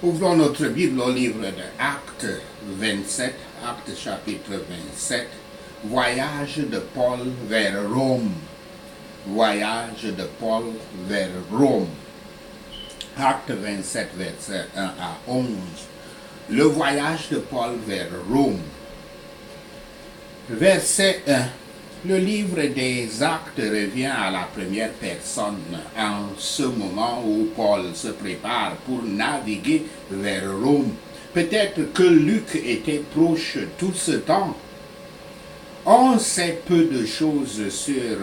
Ouvrons notre Bible au livre de Actes 27, Actes chapitre 27, voyage de Paul vers Rome. Voyage de Paul vers Rome. Actes 27, versets 1 à 11. Le voyage de Paul vers Rome. Verset 1. Le livre des Actes revient à la première personne en ce moment où Paul se prépare pour naviguer vers Rome. Peut-être que Luc était proche tout ce temps. On sait peu de choses sur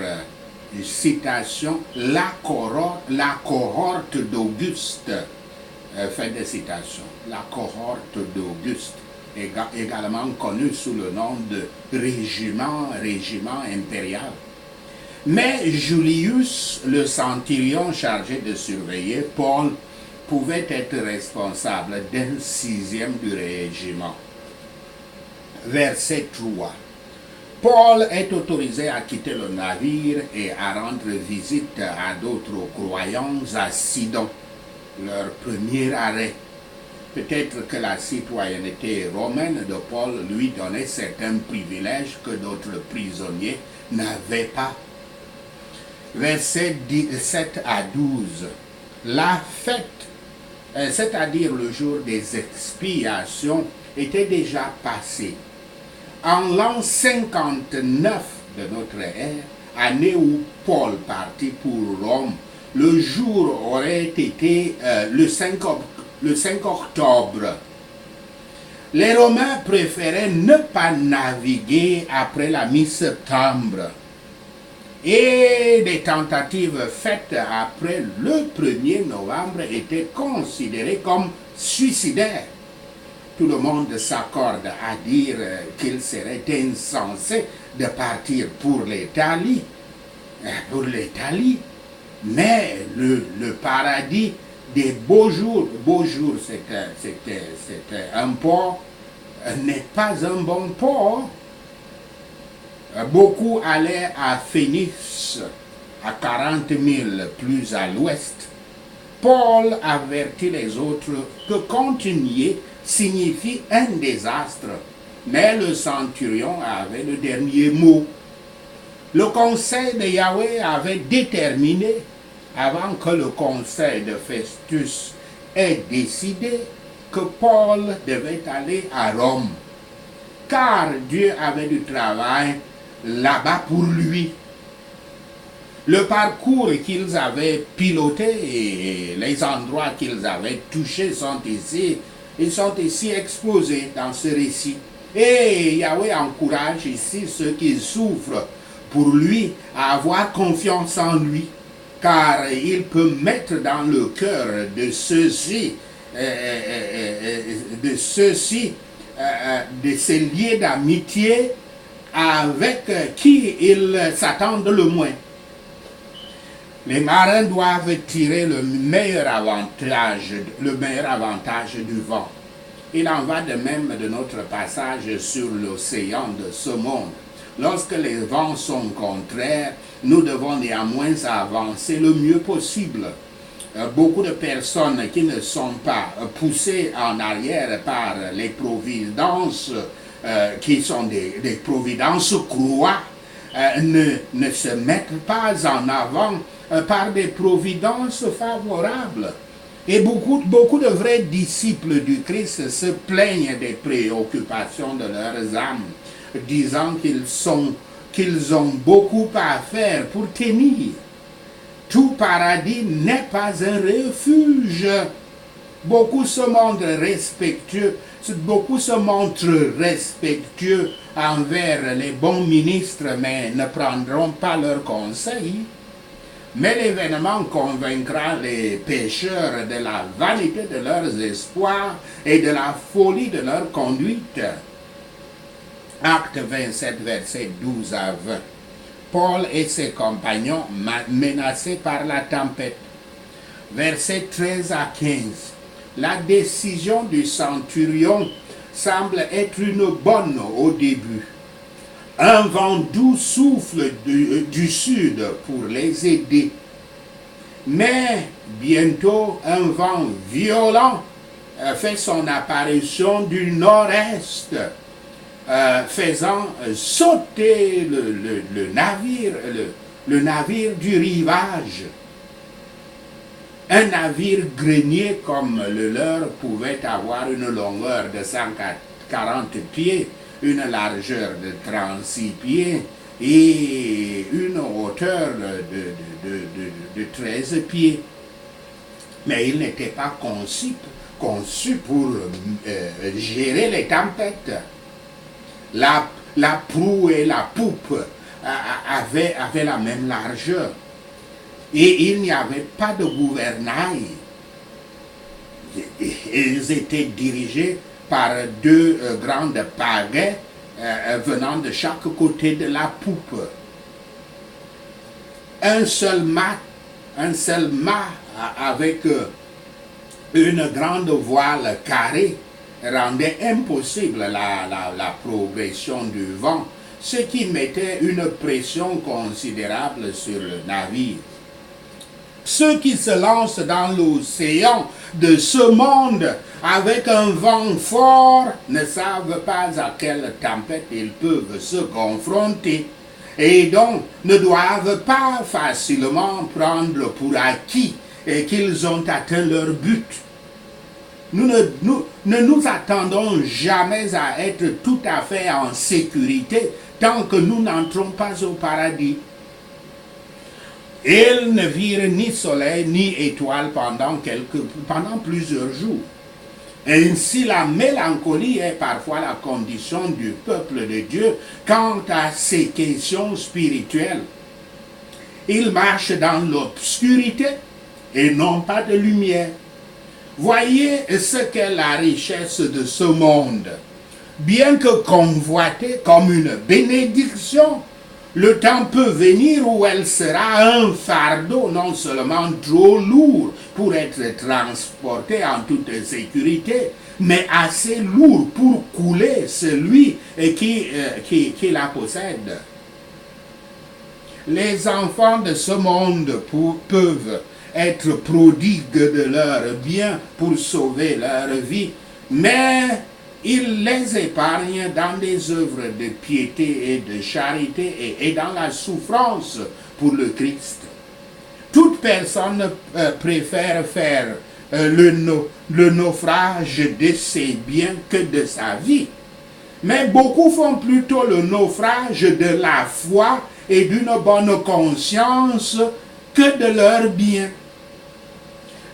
citation la cohorte d'Auguste. Fin de citation. La cohorte d'Auguste, également connue sous le nom de régiment impérial. Mais Julius, le centurion chargé de surveiller Paul, pouvait être responsable d'un 6e du régiment. Verset 3. Paul est autorisé à quitter le navire et à rendre visite à d'autres croyants à Sidon, leur premier arrêt. Peut-être que la citoyenneté romaine de Paul lui donnait certains privilèges que d'autres prisonniers n'avaient pas. Versets 7 à 12. La fête, c'est-à-dire le jour des expiations, était déjà passée. En l'an 59 de notre ère, année où Paul partit pour Rome, le jour aurait été le 5 octobre. Les Romains préféraient ne pas naviguer après la mi-septembre. Et des tentatives faites après le 1er novembre étaient considérées comme suicidaires. Tout le monde s'accorde à dire qu'il serait insensé de partir pour l'Italie. Mais le paradis des beaux jours c'était un port, n'est pas un bon port. Beaucoup allaient à Phénix, à 40 000 plus à l'ouest. Paul avertit les autres que continuer signifie un désastre, mais le centurion avait le dernier mot. Le conseil de Yahweh avait déterminé, avant que le conseil de Festus ait décidé, que Paul devait aller à Rome, car Dieu avait du travail là-bas pour lui. Le parcours qu'ils avaient piloté et les endroits qu'ils avaient touchés sont ici exposés dans ce récit. Et Yahweh encourage ici ceux qui souffrent pour lui à avoir confiance en lui, car il peut mettre dans le cœur de ceux-ci, de ces liés d'amitié avec qui ils s'attendent le moins. Les marins doivent tirer le meilleur avantage du vent. Il en va de même de notre passage sur l'océan de ce monde. Lorsque les vents sont contraires, nous devons néanmoins avancer le mieux possible. Beaucoup de personnes qui ne sont pas poussées en arrière par les providences, qui sont des providences croix, ne se mettent pas en avant par des providences favorables. Et beaucoup de vrais disciples du Christ se plaignent des préoccupations de leurs âmes, disant qu'ils ont beaucoup à faire pour tenir. Tout paradis n'est pas un refuge. Beaucoup se montrent respectueux envers les bons ministres, mais ne prendront pas leurs conseils. Mais l'événement convaincra les pécheurs de la vanité de leurs espoirs et de la folie de leur conduite. Acte 27, versets 12 à 20. Paul et ses compagnons menacés par la tempête. Versets 13 à 15. La décision du centurion semble être une bonne au début. Un vent doux souffle du sud pour les aider. Mais bientôt, un vent violent fait son apparition du nord-est, faisant sauter le navire du rivage. Un navire grenier comme le leur pouvait avoir une longueur de 140 pieds, une largeur de 36 pieds et une hauteur de 13 pieds. Mais il n'était pas conçu pour gérer les tempêtes. La proue et la poupe avaient la même largeur. Et il n'y avait pas de gouvernail. Ils étaient dirigés par deux grandes pagaies venant de chaque côté de la poupe. Un seul mât avec une grande voile carrée rendait impossible la progression du vent, ce qui mettait une pression considérable sur le navire. Ceux qui se lancent dans l'océan de ce monde avec un vent fort ne savent pas à quelle tempête ils peuvent se confronter et donc ne doivent pas facilement prendre pour acquis qu'ils ont atteint leur but. Nous ne nous attendons jamais à être tout à fait en sécurité tant que nous n'entrons pas au paradis. Ils ne virent ni soleil ni étoile pendant plusieurs jours. Ainsi, la mélancolie est parfois la condition du peuple de Dieu quant à ces questions spirituelles. Ils marchent dans l'obscurité et n'ont pas de lumière. Voyez ce qu'est la richesse de ce monde. Bien que convoitée comme une bénédiction, le temps peut venir où elle sera un fardeau non seulement trop lourd pour être transporté en toute sécurité, mais assez lourd pour couler celui qui la possède. Les enfants de ce monde peuvent être prodigues de leurs biens pour sauver leur vie, mais il les épargne dans des œuvres de piété et de charité et dans la souffrance pour le Christ. Toute personne préfère faire le naufrage de ses biens que de sa vie. Mais beaucoup font plutôt le naufrage de la foi et d'une bonne conscience que de leurs biens.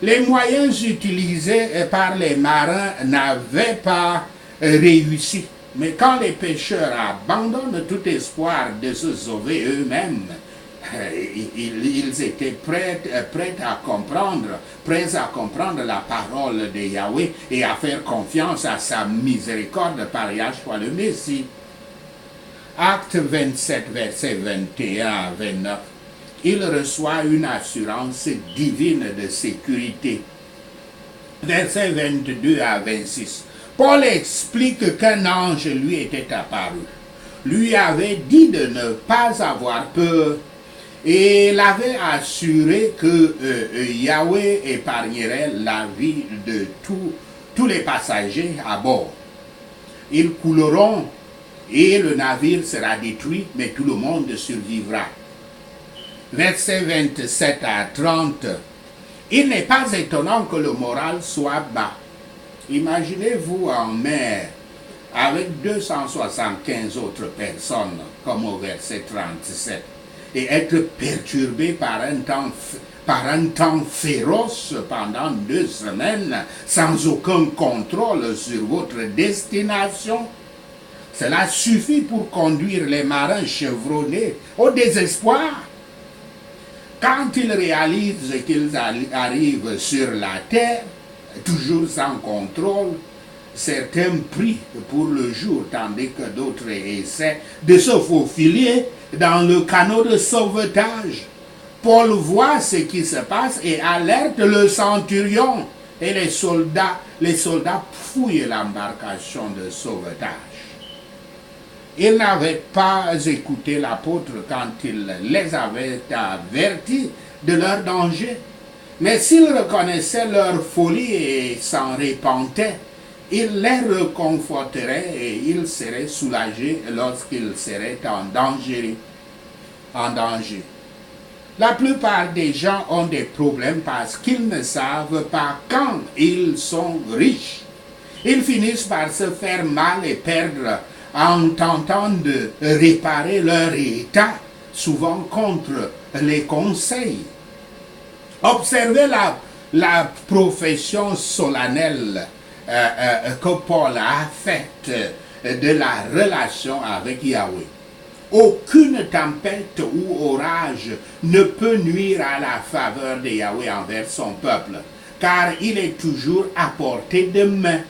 Les moyens utilisés par les marins n'avaient pas réussi. Mais quand les pêcheurs abandonnent tout espoir de se sauver eux-mêmes, ils étaient prêts à comprendre la parole de Yahweh et à faire confiance à sa miséricorde par Yahshua le Messie. Acte 27, verset 21 à 29. Il reçoit une assurance divine de sécurité. Verset 22 à 26. Paul explique qu'un ange lui était apparu. Lui avait dit de ne pas avoir peur et l'avait assuré que Yahweh épargnerait la vie de tous les passagers à bord. Ils couleront et le navire sera détruit, mais tout le monde survivra. Versets 27 à 30. Il n'est pas étonnant que le moral soit bas. Imaginez-vous en mer avec 275 autres personnes, comme au verset 37, et être perturbé par un temps féroce pendant 2 semaines, sans aucun contrôle sur votre destination. Cela suffit pour conduire les marins chevronnés au désespoir. Quand ils réalisent qu'ils arrivent sur la terre, toujours sans contrôle, certains prient pour le jour, tandis que d'autres essaient de se faufiler dans le canot de sauvetage. Paul voit ce qui se passe et alerte le centurion, et les soldats fouillent l'embarcation de sauvetage. Ils n'avaient pas écouté l'apôtre quand il les avait avertis de leur danger. Mais s'ils reconnaissaient leur folie et s'en repentaient, il les réconforterait et ils seraient soulagés lorsqu'ils seraient en danger. La plupart des gens ont des problèmes parce qu'ils ne savent pas quand ils sont riches. Ils finissent par se faire mal et perdre en tentant de réparer leur état, souvent contre les conseils. Observez la profession solennelle que Paul a faite de la relation avec Yahweh. Aucune tempête ou orage ne peut nuire à la faveur de Yahweh envers son peuple, car il est toujours à portée de main.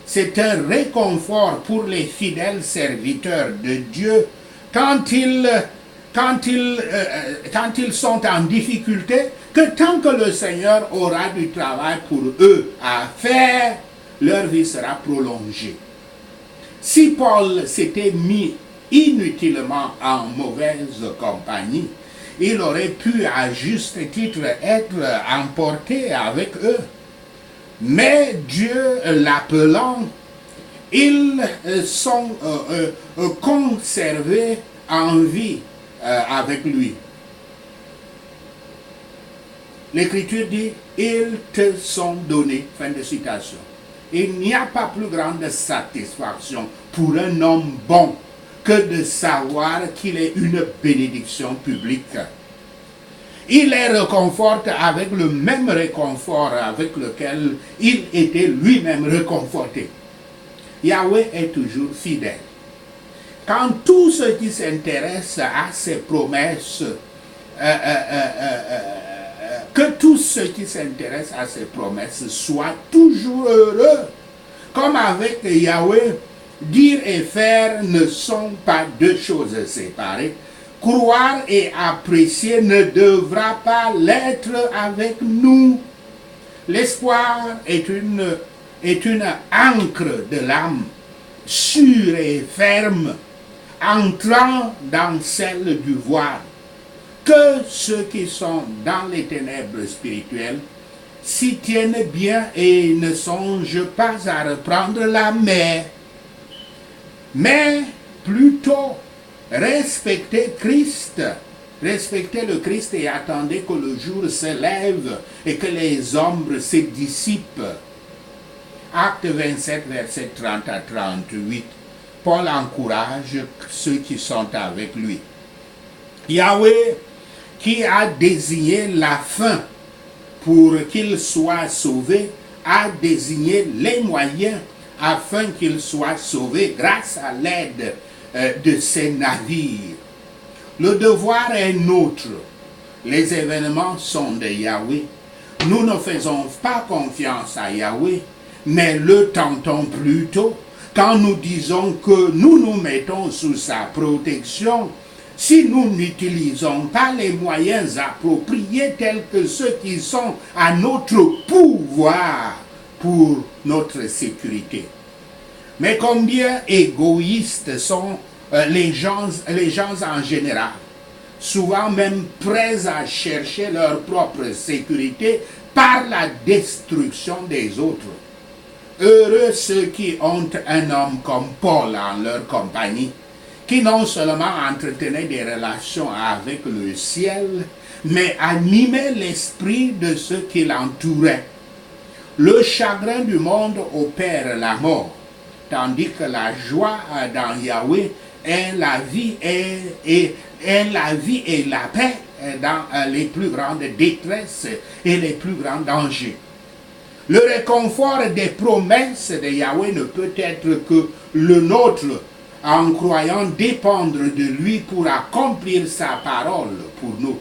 C'est un réconfort pour les fidèles serviteurs de Dieu quand ils sont en difficulté, que tant que le Seigneur aura du travail pour eux à faire, leur vie sera prolongée. Si Paul s'était mis inutilement en mauvaise compagnie, il aurait pu à juste titre être emporté avec eux. Mais Dieu l'appelant, ils sont conservés en vie avec lui. L'Écriture dit, ils te sont donnés, fin de citation. Il n'y a pas plus grande satisfaction pour un homme bon que de savoir qu'il est une bénédiction publique. Il les réconforte avec le même réconfort avec lequel il était lui-même réconforté. Yahweh est toujours fidèle. Quand tous ceux qui s'intéressent à ses promesses, que tous ceux qui s'intéressent à ses promesses soient toujours heureux. Comme avec Yahweh, dire et faire ne sont pas deux choses séparées. Croire et apprécier ne devra pas l'être avec nous. L'espoir est une ancre de l'âme, sûre et ferme, entrant dans celle du voile. Que ceux qui sont dans les ténèbres spirituelles s'y tiennent bien et ne songent pas à reprendre la mer, mais plutôt respectez Christ, respectez le Christ et attendez que le jour se lève et que les ombres se dissipent. Acte 27, versets 30 à 38. Paul encourage ceux qui sont avec lui. Yahweh, qui a désigné la fin pour qu'il soit sauvé, a désigné les moyens afin qu'il soit sauvé grâce à l'aide de ces navires. Le devoir est nôtre. Les événements sont de Yahweh. Nous ne faisons pas confiance à Yahweh, mais le tentons plutôt quand nous disons que nous nous mettons sous sa protection. Si nous n'utilisons pas les moyens appropriés tels que ceux qui sont à notre pouvoir pour notre sécurité. Mais combien égoïstes sont les gens en général, souvent même prêts à chercher leur propre sécurité par la destruction des autres. Heureux ceux qui ont un homme comme Paul en leur compagnie, qui non seulement entretenait des relations avec le ciel, mais animait l'esprit de ceux qui l'entouraient. Le chagrin du monde opère la mort, tandis que la joie dans Yahweh est la vie et la paix dans les plus grandes détresses et les plus grands dangers. Le réconfort des promesses de Yahweh ne peut être que le nôtre, en croyant dépendre de lui pour accomplir sa parole pour nous.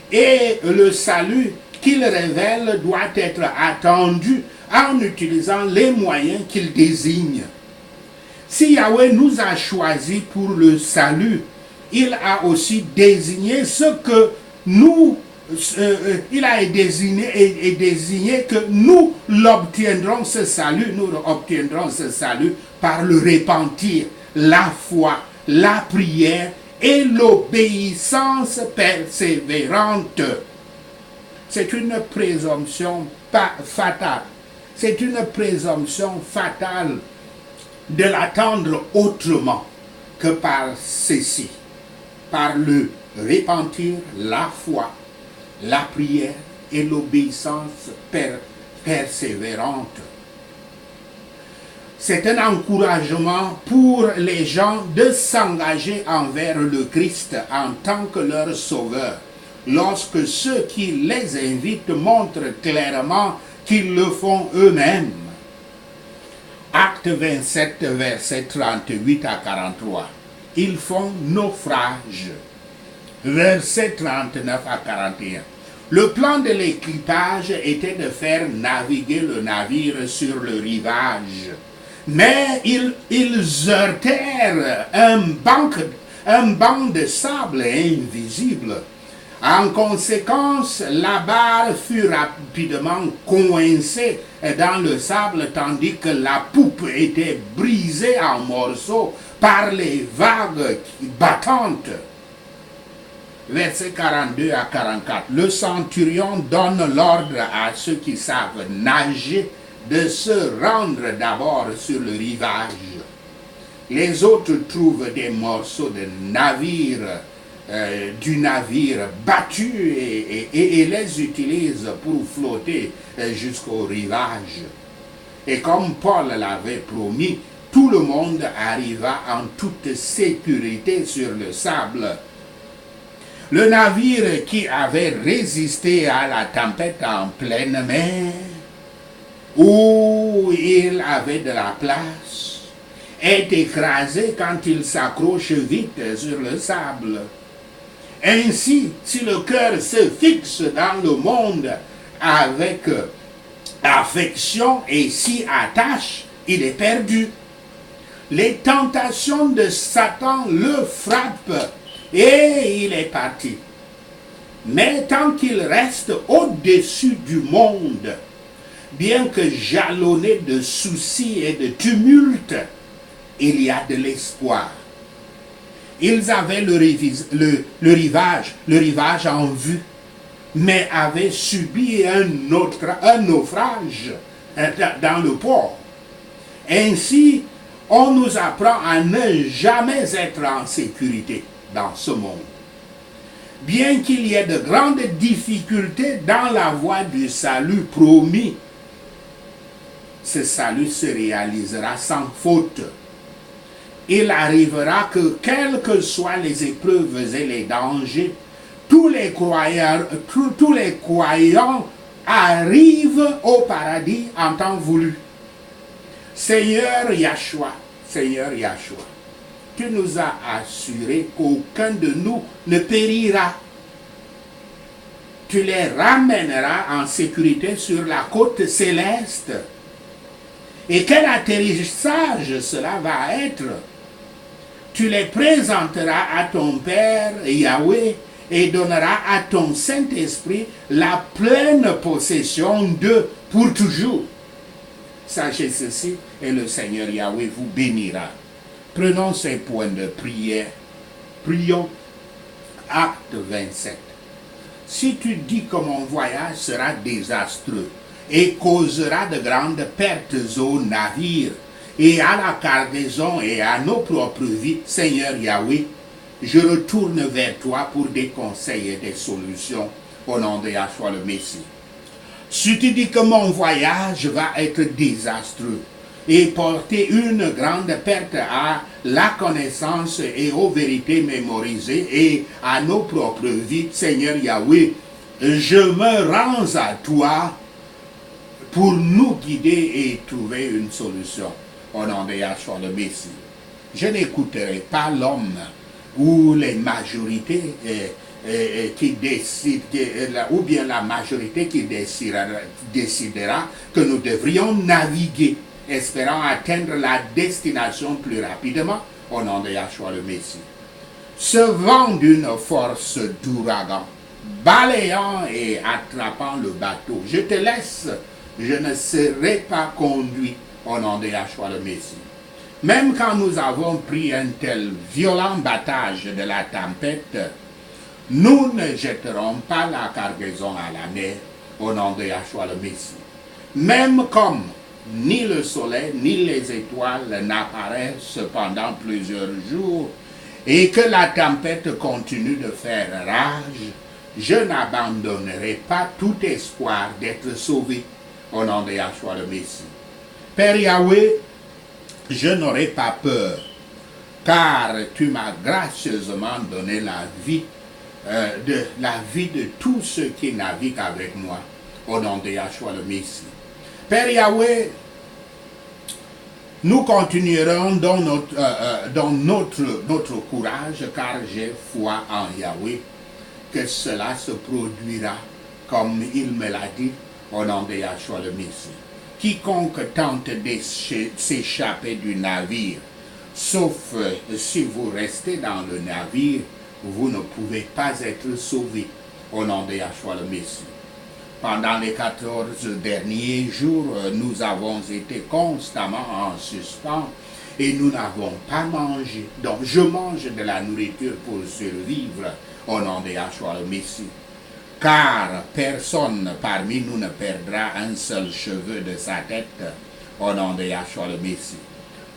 Et le salut qu'il révèle doit être attendu en utilisant les moyens qu'il désigne. Si Yahweh nous a choisis pour le salut, il a aussi désigné ce que nous il a désigné que nous l'obtiendrons ce salut, par le repentir, la foi, la prière et l'obéissance persévérante. C'est une présomption fatale. C'est une présomption fatale de l'attendre autrement que par ceci, par le repentir, la foi, la prière et l'obéissance persévérante. C'est un encouragement pour les gens de s'engager envers le Christ en tant que leur sauveur, lorsque ceux qui les invitent montrent clairement qu'ils le font eux-mêmes. Acte 27, versets 38 à 43. Ils font naufrage. Versets 39 à 41. Le plan de l'équipage était de faire naviguer le navire sur le rivage. Mais ils heurtèrent un banc de sable invisible. En conséquence, la barre fut rapidement coincée dans le sable tandis que la poupe était brisée en morceaux par les vagues battantes. Versets 42 à 44. Le centurion donne l'ordre à ceux qui savent nager de se rendre d'abord sur le rivage. Les autres trouvent des morceaux de navire, du navire battus et les utilisent pour flotter jusqu'au rivage. Et comme Paul l'avait promis, tout le monde arriva en toute sécurité sur le sable. Le navire qui avait résisté à la tempête en pleine mer, où il avait de la place, est écrasé quand il s'accroche vite sur le sable. Ainsi, si le cœur se fixe dans le monde avec affection et s'y attache, il est perdu. Les tentations de Satan le frappent et il est parti. Mais tant qu'il reste au-dessus du monde, bien que jalonné de soucis et de tumultes, il y a de l'espoir. Ils avaient le rivage en vue, mais avaient subi un naufrage dans le port. Ainsi, on nous apprend à ne jamais être en sécurité dans ce monde. Bien qu'il y ait de grandes difficultés dans la voie du salut promis, ce salut se réalisera sans faute. Il arrivera que, quelles que soient les épreuves et les dangers, tous les croyants arrivent au paradis en temps voulu. Seigneur Yahshua, tu nous as assuré qu'aucun de nous ne périra. Tu les ramèneras en sécurité sur la côte céleste. Et quel atterrissage cela va être! Tu les présenteras à ton Père Yahweh et donneras à ton Saint-Esprit la pleine possession d'eux pour toujours. Sachez ceci et le Seigneur Yahweh vous bénira. Prenons ces points de prière. Prions. Acte 27. Si tu dis que mon voyage sera désastreux et causera de grandes pertes au navire et à la cargaison et à nos propres vies, Seigneur Yahweh, je retourne vers toi pour des conseils et des solutions au nom de Yahshua le Messie. Si tu dis que mon voyage va être désastreux et porter une grande perte à la connaissance et aux vérités mémorisées et à nos propres vies, Seigneur Yahweh, je me rends à toi pour nous guider et trouver une solution au nom de Yahshua le Messie. Je n'écouterai pas l'homme ou les majorités qui décident, ou bien la majorité qui décidera que nous devrions naviguer, espérant atteindre la destination plus rapidement au nom de Yahshua le Messie. Ce vent d'une force d'ouragan, balayant et attrapant le bateau, je te laisse, je ne serai pas conduit au nom de Yahshua le Messie. Même quand nous avons pris un tel violent battage de la tempête, Nous ne jetterons pas la cargaison à la mer au nom de Yahshua le Messie. Même comme ni le soleil ni les étoiles n'apparaissent pendant plusieurs jours et que la tempête continue de faire rage, je n'abandonnerai pas tout espoir d'être sauvé au nom de Yahshua le Messie. Père Yahweh, je n'aurai pas peur, car tu m'as gracieusement donné la vie de tous ceux qui naviguent avec moi, au nom de Yahshua le Messie. Père Yahweh, nous continuerons dans notre courage, car j'ai foi en Yahweh, que cela se produira comme il me l'a dit, au nom de Yahshua le Messie. Quiconque tente de s'échapper du navire, sauf si vous restez dans le navire, vous ne pouvez pas être sauvé au nom de Yahshua le Messie. Pendant les 14 derniers jours, nous avons été constamment en suspens et nous n'avons pas mangé. Donc je mange de la nourriture pour survivre au nom de Yahshua le Messie. Car personne parmi nous ne perdra un seul cheveu de sa tête au nom de Yahshua le Messie.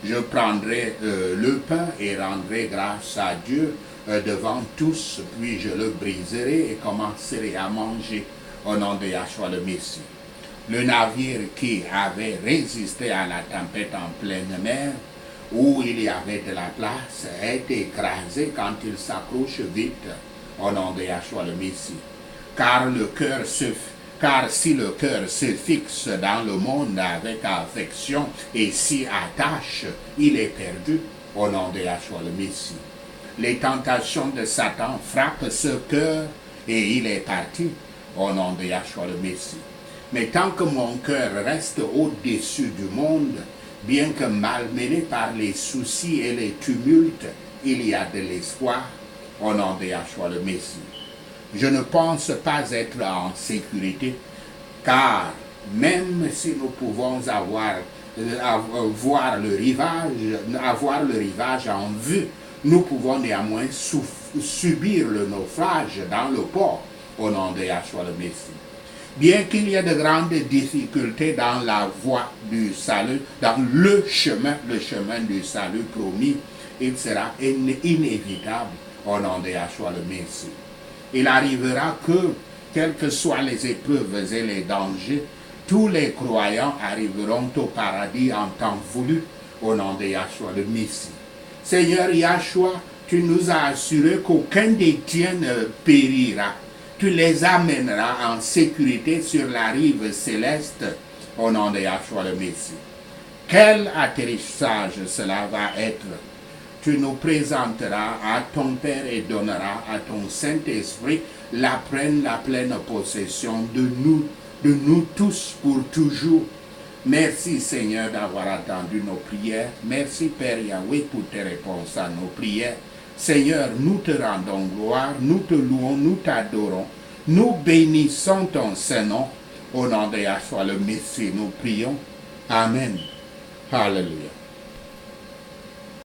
Je prendrai le pain et rendrai grâce à Dieu devant tous, puis je le briserai et commencerai à manger au nom de Yahshua le Messie. Le navire qui avait résisté à la tempête en pleine mer, où il y avait de la place, a été écrasé quand il s'accroche vite au nom de Yahshua le Messie. Car si le cœur se fixe dans le monde avec affection et s'y attache, il est perdu au nom de Yahshua le Messie. Les tentations de Satan frappent ce cœur et il est parti au nom de Yahshua le Messie. Mais tant que mon cœur reste au-dessus du monde, bien que malmené par les soucis et les tumultes, il y a de l'espoir au nom de Yahshua le Messie. Je ne pense pas être en sécurité, car même si nous pouvons avoir le rivage en vue, nous pouvons néanmoins subir le naufrage dans le port au nom de Yahshua le Messie. Bien qu'il y ait de grandes difficultés dans la voie du salut, dans le chemin du salut promis, il sera inévitable au nom de Yahshua le Messie. Il arrivera que, quelles que soient les épreuves et les dangers, tous les croyants arriveront au paradis en temps voulu au nom de Yahshua le Messie. Seigneur Yahshua, tu nous as assuré qu'aucun des tiens ne périra. Tu les amèneras en sécurité sur la rive céleste au nom de Yahshua le Messie. Quel atterrissage cela va être! Tu nous présenteras à ton Père et donneras à ton Saint-Esprit la pleine possession de nous tous pour toujours. Merci Seigneur d'avoir attendu nos prières. Merci Père Yahweh pour tes réponses à nos prières. Seigneur, nous te rendons gloire, nous te louons, nous t'adorons. Nous bénissons ton Saint-Nom. Au nom de Yahshua le Messie, nous prions. Amen. Alléluia.